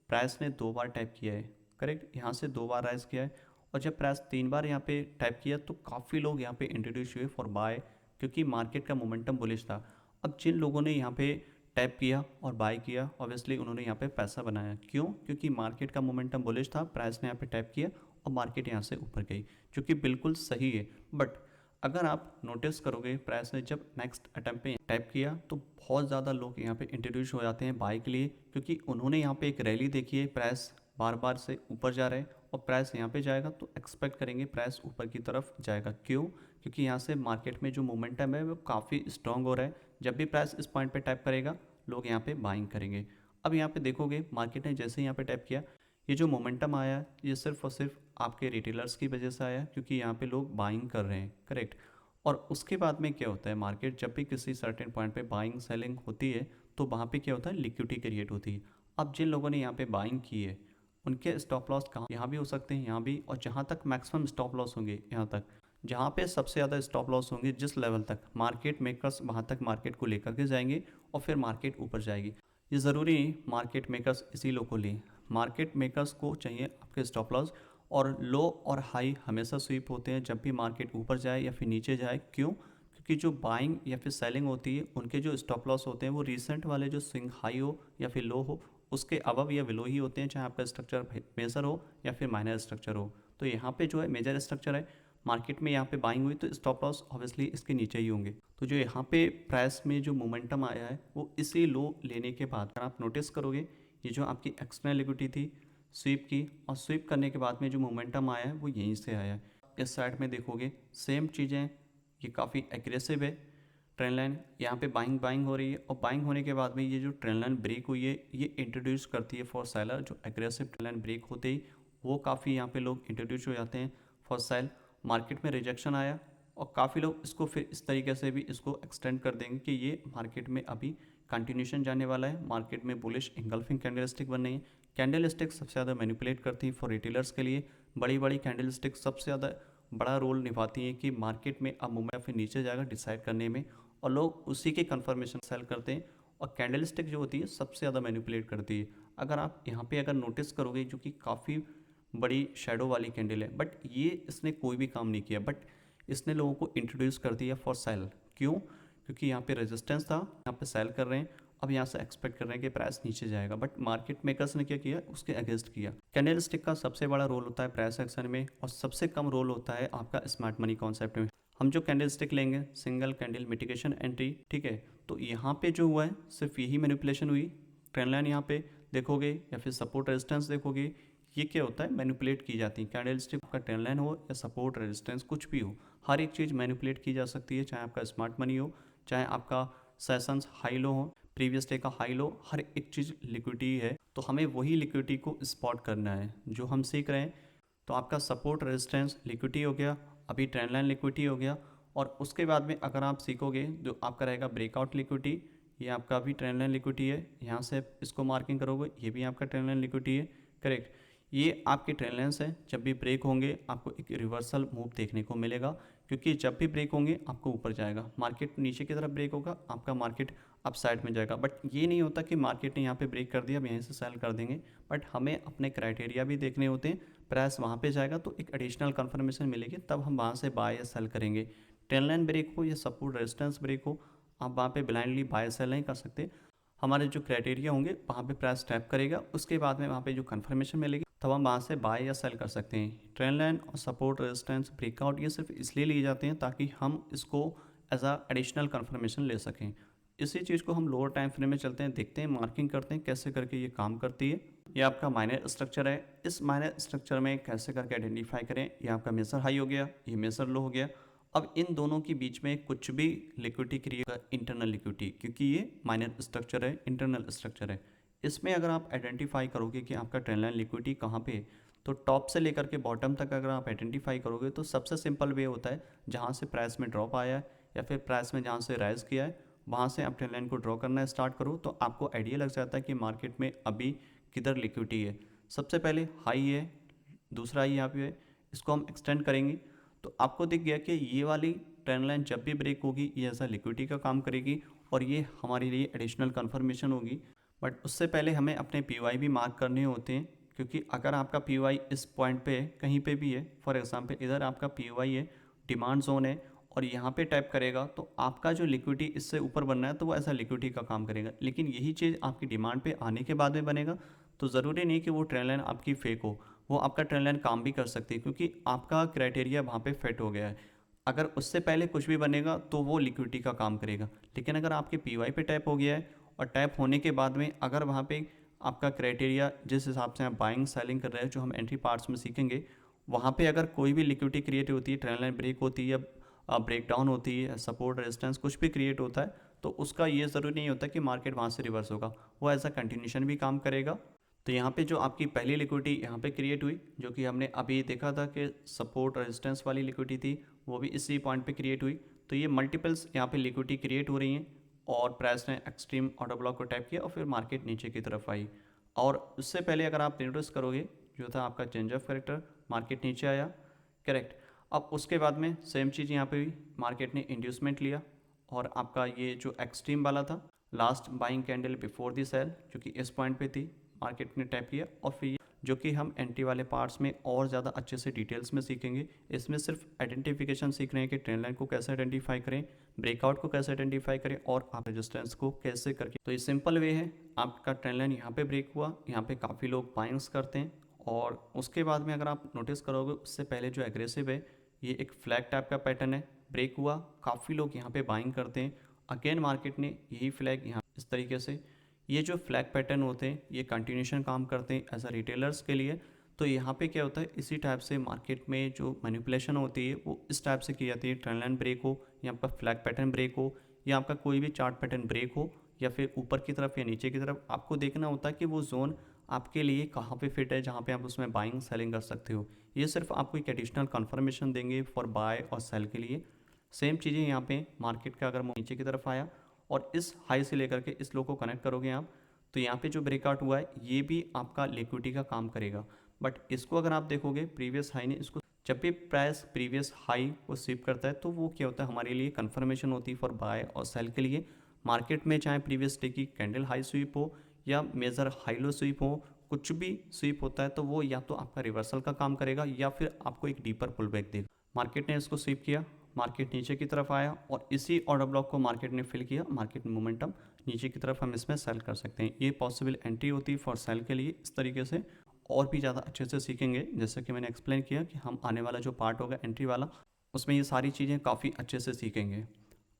प्राइस ने 2 बार टाइप किया है, करेक्ट, यहाँ से 2 बार राइज किया है। और जब प्राइस 3 बार यहाँ पे टाइप किया तो काफ़ी लोग यहाँ पे इंट्रोड्यूस हुए फॉर बाय, क्योंकि मार्केट का मोमेंटम बुलिश था। अब जिन लोगों ने यहाँ पे टैप किया और बाय किया, ऑब्वियसली उन्होंने यहाँ पे पैसा बनाया। क्यों? क्योंकि मार्केट का मोमेंटम बुलिश था, प्राइस ने यहाँ पे टैप किया और मार्केट यहाँ से ऊपर गई, जो कि बिल्कुल सही है। बट अगर आप नोटिस करोगे प्राइस ने जब नेक्स्ट अटैम्प्ट पे टैप किया तो बहुत ज़्यादा लोग यहाँ पे इंट्रोड्यूस हो जाते हैं बाय के लिए, क्योंकि उन्होंने यहाँ पे एक रैली देखी है, प्राइस बार बार से ऊपर जा रहे हैं और प्राइस यहाँ पे जाएगा तो एक्सपेक्ट करेंगे प्राइस ऊपर की तरफ जाएगा। क्यों? क्योंकि यहाँ से मार्केट में जो मोमेंटम है वो काफ़ी स्ट्रॉन्ग हो रहा है। जब भी प्राइस इस पॉइंट पे टैप करेगा लोग यहाँ पे बाइंग करेंगे। अब यहाँ पे देखोगे मार्केट ने जैसे यहाँ पे टैप किया, ये जो मोमेंटम आया ये सिर्फ और सिर्फ आपके रिटेलर्स की वजह से आया, क्योंकि यहाँ पे लोग बाइंग कर रहे हैं, करेक्ट। और उसके बाद में क्या होता है, मार्केट जब भी किसी सर्टेन पॉइंट पे बाइंग सेलिंग होती है तो वहाँ पे क्या होता है, लिक्विडिटी क्रिएट होती है। अब जिन लोगों ने यहाँ पे बाइंग की है उनके स्टॉप लॉस कहाँ, यहाँ भी हो सकते हैं, यहाँ भी, और जहाँ तक मैक्सिमम स्टॉप लॉस होंगे यहाँ तक, जहाँ पे सबसे ज़्यादा स्टॉप लॉस होंगे जिस लेवल तक मार्केट मेकर्स वहाँ तक मार्केट को लेकर के जाएंगे और फिर मार्केट ऊपर जाएगी। ये ज़रूरी नहीं मार्केट मेकर्स इसी लो को लें, मार्केट मेकर्स को चाहिए आपके स्टॉप लॉस। और लो और हाई हमेशा स्वीप होते हैं जब भी मार्केट ऊपर जाए या फिर नीचे जाए। क्यों? क्योंकि जो बाइंग या फिर सेलिंग होती है उनके जो स्टॉप लॉस होते हैं वो रिसेंट वाले जो स्विंग हाई हो या फिर लो हो उसके अबव या बिलो ही होते हैं, चाहे आपका स्ट्रक्चर मेजर हो या फिर माइनर स्ट्रक्चर हो। तो यहाँ पे जो है मेजर स्ट्रक्चर है, मार्केट में यहाँ पे बाइंग हुई तो स्टॉप लॉस ऑब्वियसली इसके नीचे ही होंगे। तो जो यहाँ पे प्राइस में जो मोमेंटम आया है वो इसी लो लेने के बाद, अगर आप नोटिस करोगे ये जो आपकी एक्सटर्नल लिक्विडिटी थी स्वीप की, और स्वीप करने के बाद में जो मोमेंटम आया है वो यहीं से आया है। इस साइड में देखोगे सेम चीज़ें, ये काफ़ी एग्रेसिव है ट्रेंड लाइन, यहाँ पे बाइंग हो रही है और बाइंग होने के बाद में ये जो ट्रेंड लाइन ब्रेक हुई है ये इंट्रोड्यूस करती है फॉर सेलर। जो एग्रेसिव ट्रेंड लाइन ब्रेक होते ही वो काफ़ी यहाँ पे लोग इंट्रोड्यूस हो जाते हैं फॉर सेल। मार्केट में रिजेक्शन आया और काफ़ी लोग इसको फिर इस तरीके से भी इसको एक्सटेंड कर देंगे कि ये मार्केट में अभी कंटिन्यूशन जाने वाला है, मार्केट में बुलिश इंगल्फिंग कैंडल बन रही है। कैंडल स्टिक सबसे ज़्यादा मैनिपुलेट करती हैं फॉर रिटेलर्स के लिए, बड़ी बड़ी कैंडल स्टिक सबसे ज़्यादा बड़ा रोल निभाती हैं कि मार्केट में अब मूवमेंट फिर नीचे जाएगा डिसाइड करने में, और लोग उसी के कंफर्मेशन सेल करते हैं। और कैंडल स्टिक जो होती है सबसे ज़्यादा मैनिपुलेट करती है। अगर आप यहाँ पे अगर नोटिस करोगे जो कि काफ़ी बड़ी शेडो वाली कैंडल है, बट ये इसने कोई भी काम नहीं किया, बट इसने लोगों को इंट्रोड्यूस कर दिया फॉर सेल। क्यों? क्योंकि यहाँ पे रेजिस्टेंस था, यहाँ पे सेल कर रहे हैं, अब यहाँ से एक्सपेक्ट कर रहे हैं कि प्राइस नीचे जाएगा, बट मार्केट मेकर्स ने क्या किया, उसके अगेंस्ट किया। कैंडल स्टिक का सबसे बड़ा रोल होता है प्राइस एक्शन में और सबसे कम रोल होता है आपका स्मार्ट मनी कॉन्सेप्ट में। हम जो कैंडल स्टिक लेंगे सिंगल कैंडल मिटिगेशन एंट्री, ठीक है, तो यहाँ पे जो हुआ है सिर्फ यही मैनिपुलेशन हुई। ट्रेंड लाइन यहाँ पे देखोगे या फिर सपोर्ट रेजिस्टेंस देखोगे, ये क्या होता है, मैनिपुलेट की जाती है। कैंडल स्टिक का ट्रेंड लाइन हो या सपोर्ट रेजिस्टेंस कुछ भी हो, हर एक चीज़ मैनिपुलेट की जा सकती है, चाहे आपका स्मार्ट मनी हो, चाहे आपका सेशंस हाई लो हो, प्रीवियस डे का हाई लो, हर एक चीज़ लिक्विडिटी है। तो हमें वही लिक्विडिटी को स्पॉट करना है जो हम सीख रहे हैं। तो आपका सपोर्ट रेजिस्टेंस लिक्विडिटी हो गया, अभी ट्रेंड लाइन लिक्विडिटी हो गया, और उसके बाद में अगर आप सीखोगे जो आपका रहेगा ब्रेकआउट लिक्विडिटी, ये आपका भी ट्रेंड लाइन लिक्विडिटी है, यहाँ से इसको मार्किंग करोगे ये भी आपका ट्रेंड लाइन लिक्विडिटी है। करेक्ट। ये आपके ट्रेंड लाइन्स है, जब भी ब्रेक होंगे आपको एक रिवर्सल मूव देखने को मिलेगा, क्योंकि जब भी ब्रेक होंगे आपको ऊपर जाएगा, मार्केट नीचे की तरफ ब्रेक होगा आपका मार्केट अप साइड में जाएगा। बट ये नहीं होता कि मार्केट ने यहाँ पे ब्रेक कर दिया अब यहीं से सेल कर देंगे, बट हमें अपने क्राइटेरिया भी देखने होते हैं। प्राइस वहाँ पे जाएगा तो एक एडिशनल कंफर्मेशन मिलेगी, तब हम वहाँ से बाय या सेल करेंगे। ट्रेंड लाइन ब्रेक हो या सपोर्ट रेजिस्टेंस ब्रेक हो, आप वहाँ पे ब्लाइंडली बाय सेल नहीं कर सकते। हमारे जो क्राइटेरिया होंगे वहाँ पे प्राइस टैप करेगा, उसके बाद में वहाँ पे जो कंफर्मेशन मिलेगी तब हम वहाँ से बाय या सेल कर सकते हैं। ट्रेंड लाइन और सपोर्ट रेजिस्टेंस ब्रेकआउट ये सिर्फ इसलिए लिए जाते हैं ताकि हम इसको एज अ एडिशनल कंफर्मेशन ले सकें। इसी चीज़ को हम लोअर टाइम फ्रेम में चलते हैं, देखते हैं, मार्किंग करते हैं कैसे करके ये काम करती है। ये आपका माइनर स्ट्रक्चर है, इस माइनर स्ट्रक्चर में कैसे करके आइडेंटिफाई करें। ये आपका मेजर हाई हो गया, ये मेजर लो हो गया। अब इन दोनों के बीच में कुछ भी लिक्विडिटी क्रिएट, इंटरनल लिक्विडिटी, क्योंकि ये माइनर स्ट्रक्चर है, इंटरनल स्ट्रक्चर है। इसमें अगर आप आइडेंटिफाई करोगे कि आपका ट्रेंड लाइन लिक्विडिटी कहाँ पे है, तो टॉप से लेकर के बॉटम तक अगर आप आइडेंटिफाई करोगे तो सबसे सिंपल वे होता है जहाँ से प्राइस में ड्रॉप आया है या फिर प्राइस में जहाँ से राइज किया है वहाँ से आप ट्रेंड लाइन को ड्रॉ करना स्टार्ट करो, तो आपको आइडिया लग जाता है कि मार्केट में अभी किधर लिक्विडिटी है। सबसे पहले हाई है, दूसरा हाई यहाँ पे है, इसको हम एक्सटेंड करेंगे तो आपको दिख गया कि ये वाली ट्रेंड लाइन जब भी ब्रेक होगी ये ऐसा लिक्विडिटी का काम करेगी और ये हमारे लिए एडिशनल कंफर्मेशन होगी। बट उससे पहले हमें अपने पी भी मार्क करने होते हैं, क्योंकि अगर आपका पी इस पॉइंट पे कहीं पे भी है, फॉर एग्जांपल इधर आपका पी है, डिमांड जोन है और यहाँ पे टैप करेगा तो आपका जो लिक्विडिटी इससे ऊपर बनना है तो वो ऐसा लिक्विडिटी का काम करेगा। लेकिन यही चीज़ आपकी डिमांड पे आने के बाद में बनेगा, तो ज़रूरी नहीं कि वो ट्रेंड लाइन आपकी फेक हो, वो आपका ट्रेंड लाइन काम भी कर सकती है क्योंकि आपका क्राइटेरिया वहाँ पे फिट हो गया है। अगर उससे पहले कुछ भी बनेगा तो वो लिक्विडिटी का काम करेगा। लेकिन अगर आपके पी पे टैप हो गया है और टैप होने के बाद में अगर वहाँ पे आपका क्राइटेरिया जिस हिसाब से आप बाइंग सेलिंग कर रहे हैं, जो हम एंट्री पार्ट्स में सीखेंगे, वहाँ पे अगर कोई भी लिक्विडिटी क्रिएट होती है, ट्रेंड लाइन ब्रेक होती है या ब्रेक डाउन होती है, सपोर्ट रेजिस्टेंस कुछ भी क्रिएट होता है, तो उसका ये ज़रूरी नहीं होता कि मार्केट वहाँ से रिवर्स होगा, वो एज अ कंटिन्यूशन भी काम करेगा। तो यहाँ पे जो आपकी पहली लिक्विडिटी यहाँ पे क्रिएट हुई, जो कि हमने अभी देखा था कि सपोर्ट रेजिस्टेंस वाली लिक्विडिटी थी, वो भी इसी पॉइंट पे क्रिएट हुई। तो ये मल्टीपल्स यहाँ पे लिक्विडिटी क्रिएट हो रही हैं और प्राइस ने एक्सट्रीम ऑर्डर ब्लॉक को टैप किया और फिर मार्केट नीचे की तरफ आई। और उससे पहले अगर आप नोटिस करोगे जो था आपका चेंज ऑफ कैरेक्टर, मार्केट नीचे आया, करेक्ट। अब उसके बाद में सेम चीज़ यहाँ पे भी मार्केट ने इंड्यूसमेंट लिया और आपका ये जो एक्सट्रीम वाला था last buying candle before the sell जो कि इस पॉइंट पे थी, मार्केट ने टैप किया और फिर जो कि हम एंट्री वाले पार्ट्स में और ज़्यादा अच्छे से डिटेल्स में सीखेंगे। इसमें सिर्फ आइडेंटिफिकेशन सीख रहे हैं कि ट्रेंड लाइन को कैसे आइडेंटिफाई करें, ब्रेकआउट को कैसे आइडेंटिफाई करें और आप रेजिस्टेंस को कैसे करके। तो ये सिंपल वे है, आपका ट्रेंड लाइन यहाँ पे ब्रेक हुआ, यहाँ पे काफ़ी लोग बाइंग्स करते हैं और उसके बाद में अगर आप नोटिस करोगे उससे पहले जो एग्रेसिव है ये एक फ्लैग टाइप का पैटर्न है, ब्रेक हुआ, काफ़ी लोग यहाँ पे बाइंग करते हैं। अगेन मार्केट ने यही फ्लैग यहाँ इस तरीके से, ये जो फ्लैग पैटर्न होते हैं ये कंटिन्यूशन काम करते हैं एज अ रिटेलर्स के लिए। तो यहाँ पे क्या होता है, इसी टाइप से मार्केट में जो मैनिपुलेशन होती है वो इस टाइप से की जाती है। ट्रेंड लाइन ब्रेक हो या आपका फ्लैग पैटर्न ब्रेक हो या आपका कोई भी चार्ट पैटर्न ब्रेक हो या फिर ऊपर की तरफ या नीचे की तरफ, आपको देखना होता है कि वो जोन आपके लिए कहाँ पे फिट है जहाँ पे आप उसमें बाइंग सेलिंग कर सकते हो। ये सिर्फ आपको एक एडिशनल कंफर्मेशन देंगे फॉर बाय और सेल के लिए। सेम चीज़ें यहाँ पे मार्केट का अगर नीचे की तरफ आया और इस हाई से लेकर के इस लो को कनेक्ट करोगे आप, तो यहाँ पे जो ब्रेकआउट हुआ है ये भी आपका लिक्विडिटी का काम करेगा। बट इसको अगर आप देखोगे प्रीवियस हाई ने इसको, जब भी प्राइस प्रीवियस हाई को स्वीप करता है तो वो क्या होता है हमारे लिए कंफर्मेशन होती है फॉर बाय और सेल के लिए। मार्केट में चाहे प्रीवियस डे की कैंडल हाई स्वीप हो या मेजर हाई लो स्वीप हो, कुछ भी स्वीप होता है तो वो या तो आपका रिवर्सल का काम करेगा या फिर आपको एक डीपर पुल बैक देगा। मार्केट ने इसको स्वीप किया, मार्केट नीचे की तरफ आया और इसी ऑर्डर ब्लॉक को मार्केट ने फिल किया, मार्केट मोमेंटम नीचे की तरफ हम इसमें सेल कर सकते हैं। ये पॉसिबल एंट्री होती है फॉर सेल के लिए इस तरीके से, और भी ज़्यादा अच्छे से सीखेंगे। जैसे कि मैंने एक्सप्लेन किया कि हम आने वाला जो पार्ट होगा एंट्री वाला, उसमें ये सारी चीज़ें काफ़ी अच्छे से सीखेंगे।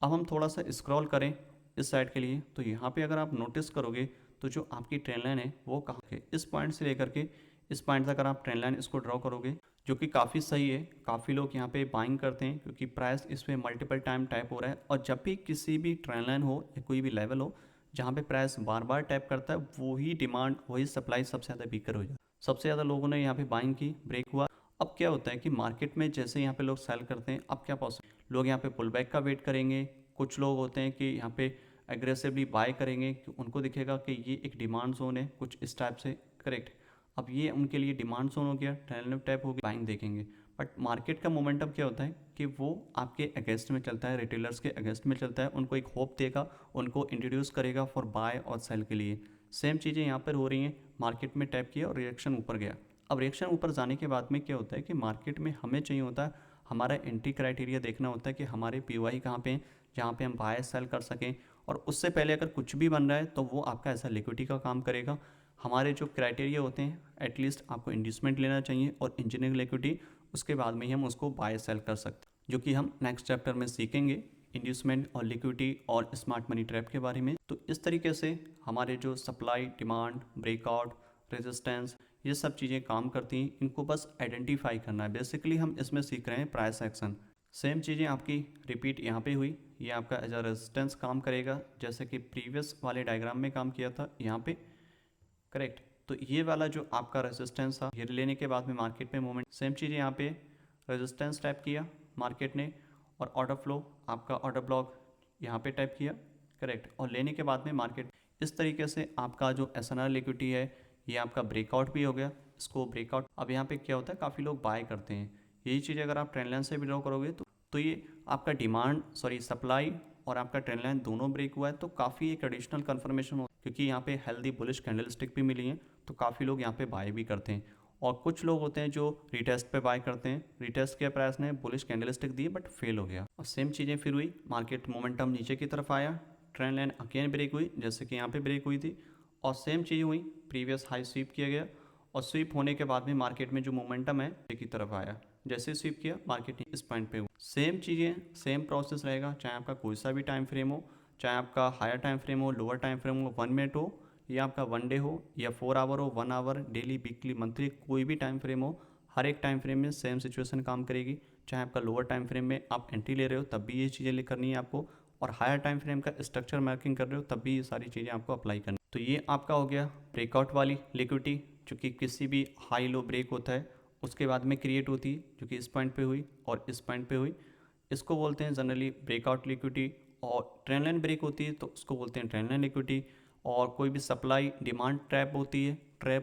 अब हम थोड़ा सा स्क्रॉल करें इस साइड के लिए, तो यहाँ पे अगर आप नोटिस करोगे तो जो आपकी ट्रेंड लाइन है वो कहाँ के, इस पॉइंट से लेकर के इस पॉइंट तक अगर आप ट्रेंड लाइन इसको ड्रॉ करोगे, जो कि काफ़ी सही है। काफ़ी लोग यहाँ पे बाइंग करते हैं क्योंकि प्राइस इसमें मल्टीपल टाइम टैप हो रहा है और जब भी किसी भी ट्रेंड लाइन हो या कोई भी लेवल हो जहाँ पे प्राइस बार बार टैप करता है, वही डिमांड वही सप्लाई सबसे ज़्यादा वीकर हो जाए। सबसे ज़्यादा लोगों ने यहाँ पे बाइंग की, ब्रेक हुआ। अब क्या होता है कि मार्केट में जैसे यहाँ पे लोग सेल करते हैं, अब क्या पॉसिबल, लोग यहाँ पे पुल बैक का वेट करेंगे। कुछ लोग होते हैं कि यहाँ पे एग्रेसिवली बाय करेंगे कि उनको दिखेगा कि ये एक डिमांड जोन है, कुछ इस टाइप से, करेक्ट। अब ये उनके लिए डिमांड जोन हो गया, ट्रेंड टैप हो गया, बाइंग देखेंगे। बट मार्केट का मोमेंटम क्या होता है कि वो आपके अगेंस्ट में चलता है, रिटेलर्स के अगेंस्ट में चलता है, उनको एक होप देगा, उनको इंट्रोड्यूस करेगा फॉर बाय और सेल के लिए। सेम चीज़ें यहाँ पर हो रही हैं, मार्केट में टैप किया और रिएक्शन ऊपर गया। अब रिएक्शन ऊपर जाने के बाद में क्या होता है कि मार्केट में हमें चाहिए होता है, हमारा एंट्री क्राइटेरिया देखना होता है कि हमारे पीओआई कहाँ पे हैं जहाँ पे हम बाय सेल कर सकें। और उससे पहले अगर कुछ भी बन रहा है तो वो आपका ऐसा लिक्विडिटी का काम करेगा। हमारे जो क्राइटेरिया होते हैं, एटलीस्ट आपको इंड्यूसमेंट लेना चाहिए और इंजीनियरिंग लिक्विडिटी, उसके बाद में ही हम उसको बाय सेल कर सकते हैं, जो कि हम नेक्स्ट चैप्टर में सीखेंगे, इंड्यूसमेंट और लिक्विडिटी और स्मार्ट मनी ट्रैप के बारे में। तो इस तरीके से हमारे जो सप्लाई, डिमांड, ब्रेकआउट, रेजिस्टेंस, ये सब चीज़ें काम करती हैं। इनको बस आइडेंटिफाई करना है। बेसिकली हम इसमें सीख रहे हैं प्राइस एक्शन। सेम चीज़ें आपकी रिपीट यहाँ पे हुई, ये आपका एज अ रेजिस्टेंस काम करेगा, जैसे कि प्रीवियस वाले डायग्राम में काम किया था यहाँ पे, करेक्ट। तो ये वाला जो आपका रेजिस्टेंस था, ये लेने के बाद में मार्केट में मूवमेंट, सेम चीज़ यहाँ पे रेजिस्टेंस टाइप किया मार्केट ने, और ऑर्डर फ्लो, आपका ऑर्डर ब्लॉक यहाँ पे टाइप किया, करेक्ट। और लेने के बाद में मार्केट इस तरीके से आपका जो एसएनआर लिक्विडिटी है ये आपका ब्रेकआउट भी हो गया, इसको ब्रेकआउट। अब यहाँ पे क्या होता है, काफ़ी लोग बाय करते हैं। यही चीज़ अगर आप ट्रेंड लाइन से भी ड्रॉ करोगे तो ये आपका सप्लाई और आपका ट्रेंड लाइन दोनों ब्रेक हुआ है, तो काफ़ी एक एडिशनल कन्फर्मेशन हो, क्योंकि यहाँ पे हेल्दी बुलिश कैंडलस्टिक भी मिली है, तो काफ़ी लोग यहाँ पे बाय भी करते हैं। और कुछ लोग होते हैं जो रिटेस्ट पे बाय करते हैं, रिटेस्ट के प्राइस ने bullish candlestick the but fail हो गया। और सेम चीज़ें फिर हुई, मार्केट मोमेंटम नीचे की तरफ आया, ट्रेंड लाइन अगेन ब्रेक हुई, जैसे कि यहाँ पे ब्रेक हुई थी, और सेम चीज़ हुई, प्रीवियस हाई स्वीप किया गया, और स्वीप होने के बाद में मार्केट में जो मोमेंटम है की तरफ आया, जैसे स्वीप किया मार्केट इस पॉइंट पे हुई। सेम चीज़ें, सेम प्रोसेस रहेगा, चाहे आपका कोई सा भी टाइम फ्रेम हो, चाहे आपका हायर टाइम फ्रेम हो, लोअर टाइम फ्रेम हो, 1 मिनट हो, या आपका 1 डे हो, या 4 आवर हो, 1 आवर, डेली, वीकली, मंथली, कोई भी टाइम फ्रेम हो, हर एक टाइम फ्रेम में सेम सिचुएशन काम करेगी। चाहे आपका लोअर टाइम फ्रेम में आप एंट्री ले रहे हो तब भी ये चीज़ें करनी है आपको, और हायर टाइम फ्रेम का स्ट्रक्चर मार्किंग कर रहे हो तब भी ये सारी चीज़ें आपको अप्लाई करनी। तो ये आपका हो गया ब्रेकआउट वाली लिक्विडिटी, जो कि किसी भी हाई लो ब्रेक होता है उसके बाद में क्रिएट होती है, जो कि इस पॉइंट पे हुई और इस पॉइंट पे हुई। इसको बोलते हैं जनरली ब्रेकआउट लिक्विडिटी। और ट्रेंड लाइन ब्रेक होती है तो उसको बोलते हैं ट्रेंड लाइन लिक्विडिटी। और कोई भी सप्लाई डिमांड ट्रैप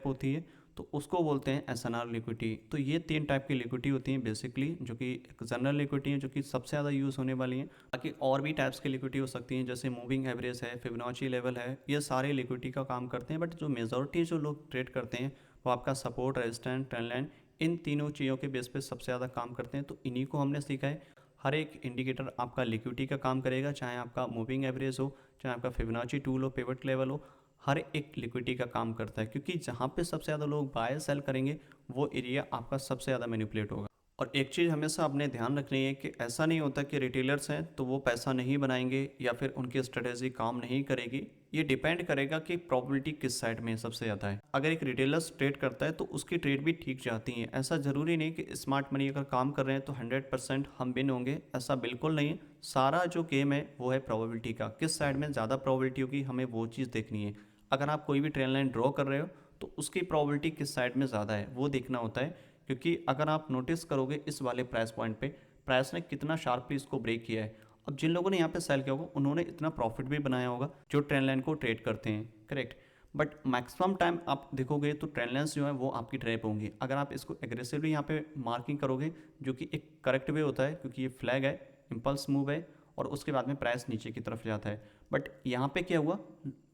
होती है तो उसको बोलते हैं एसएनआर लिक्विडिटी। तो ये 3 टाइप की लिक्विडिटी होती हैं बेसिकली, जो कि जनरल लिक्विडिटी है, जो कि सबसे ज़्यादा यूज़ होने वाली हैं। बाकी और भी टाइप्स की लिक्विडिटी हो सकती हैं, जैसे मूविंग एवरेज है, फिबोनाची लेवल है, ये सारे लिक्विडिटी का काम करते हैं। बट जो मेजॉरिटी जो लोग ट्रेड करते हैं वो आपका सपोर्ट, रेजिस्टेंस, ट्रेंड लाइन, इन तीनों चीज़ों के बेस पे सबसे ज़्यादा काम करते हैं। तो इन्हीं को हमने सीखा है। हर एक इंडिकेटर आपका लिक्विडिटी का काम करेगा, चाहे आपका मूविंग एवरेज हो, चाहे आपका फिबोनाची टूल हो, पिवट लेवल हो, हर एक लिक्विडिटी का काम करता है। क्योंकि जहाँ पे सबसे ज़्यादा लोग बाय सेल करेंगे वो एरिया आपका सबसे ज़्यादा मैनिपुलेट होगा। और एक चीज़ हमेशा अपने ध्यान रखनी है कि ऐसा नहीं होता कि रिटेलर्स हैं तो वो पैसा नहीं बनाएंगे या फिर उनकी स्ट्रेटेजी काम नहीं करेगी। ये डिपेंड करेगा कि प्रॉबिलिटी किस साइड में सबसे ज़्यादा है। अगर एक रिटेलर्स ट्रेड करता है तो उसकी ट्रेड भी ठीक जाती है। ऐसा ज़रूरी नहीं कि स्मार्ट मनी अगर काम कर रहे हैं तो 100% हम विन होंगे, ऐसा बिल्कुल नहीं है। सारा जो गेम है वो है प्रॉबिलिटी का, किस साइड में ज़्यादा प्रॉबिलिटी होगी हमें वो चीज़ देखनी है। अगर आप कोई भी ट्रेंड लाइन ड्रॉ कर रहे हो तो उसकी प्रॉबिलिटी किस साइड में ज़्यादा है वो देखना होता है। क्योंकि अगर आप नोटिस करोगे इस वाले प्राइस पॉइंट पे प्राइस ने कितना शार्पली इसको ब्रेक किया है। अब जिन लोगों ने यहाँ पे सेल किया होगा उन्होंने इतना प्रॉफिट भी बनाया होगा जो ट्रेंड लाइन को ट्रेड करते हैं, करेक्ट। बट मैक्सिमम टाइम आप देखोगे तो ट्रेंड लाइन्स जो है वो आपकी ट्रैप होंगी। अगर आप इसको एग्रेसिवली यहाँ पे मार्किंग करोगे, जो कि एक करेक्ट वे होता है, क्योंकि ये फ्लैग है, इम्पल्स मूव है, और उसके बाद में प्राइस नीचे की तरफ जाता है। बट यहाँ पे क्या हुआ,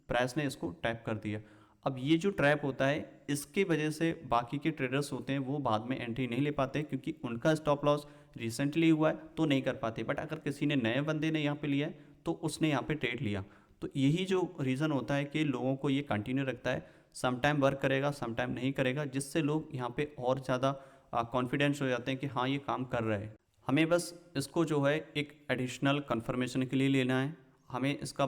प्राइस ने इसको टैप कर दिया। अब ये जो ट्रैप होता है इसकी वजह से बाकी के ट्रेडर्स होते हैं वो बाद में एंट्री नहीं ले पाते, क्योंकि उनका स्टॉप लॉस रिसेंटली हुआ है तो नहीं कर पाते। बट अगर किसी ने नए बंदे ने यहाँ पे लिया है तो उसने यहाँ पे ट्रेड लिया। तो यही जो रीज़न होता है कि लोगों को ये कंटिन्यू रखता है, समटाइम वर्क करेगा समटाइम नहीं करेगा, जिससे लोग यहाँ पे और ज़्यादा कॉन्फिडेंस हो जाते हैं कि हाँ ये काम कर रहा है। हमें बस इसको जो है एक एडिशनल कन्फर्मेशन के लिए लेना है, हमें इसका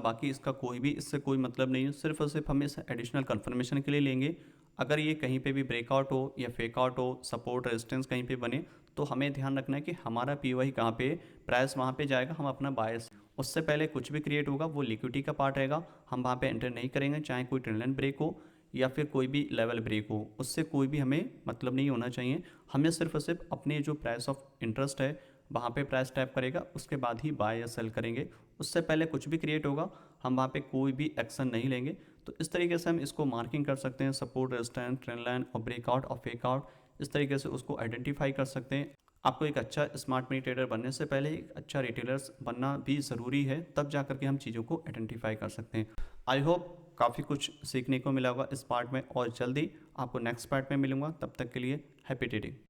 कोई भी इससे कोई मतलब नहीं है, सिर्फ और सिर्फ हम इस एडिशनल कन्फर्मेशन के लिए लेंगे। अगर ये कहीं पे भी ब्रेकआउट हो या फेक आउट हो, सपोर्ट रेजिस्टेंस कहीं पे बने, तो हमें ध्यान रखना है कि हमारा पीओआई कहाँ पे, प्राइस वहाँ पे जाएगा, हम अपना बायस, उससे पहले कुछ भी क्रिएट होगा वो लिक्विडिटी का पार्ट रहेगा, हम वहाँ पे एंटर नहीं करेंगे। चाहे कोई ट्रेंड लाइन ब्रेक हो या फिर कोई भी लेवल ब्रेक हो, उससे कोई भी हमें मतलब नहीं होना चाहिए। हमें सिर्फ और सिर्फ अपने जो प्राइस ऑफ इंटरेस्ट है वहाँ पे प्राइस टैप करेगा, उसके बाद ही बाय या सेल करेंगे। उससे पहले कुछ भी क्रिएट होगा हम वहाँ पे कोई भी एक्शन नहीं लेंगे। तो इस तरीके से हम इसको मार्किंग कर सकते हैं, सपोर्ट, रेजिस्टेंस, ट्रेंड लाइन और ब्रेकआउट और फेकआउट, इस तरीके से उसको आइडेंटिफाई कर सकते हैं। आपको एक अच्छा स्मार्ट मनी ट्रेडर बनने से पहले एक अच्छा रिटेलर्स बनना भी ज़रूरी है, तब जा करके हम चीज़ों को आइडेंटिफाई कर सकते हैं। आई होप काफ़ी कुछ सीखने को मिला होगा इस पार्ट में, और जल्दी आपको नेक्स्ट पार्ट में मिलूंगा। तब तक के लिए हैप्पी ट्रेडिंग।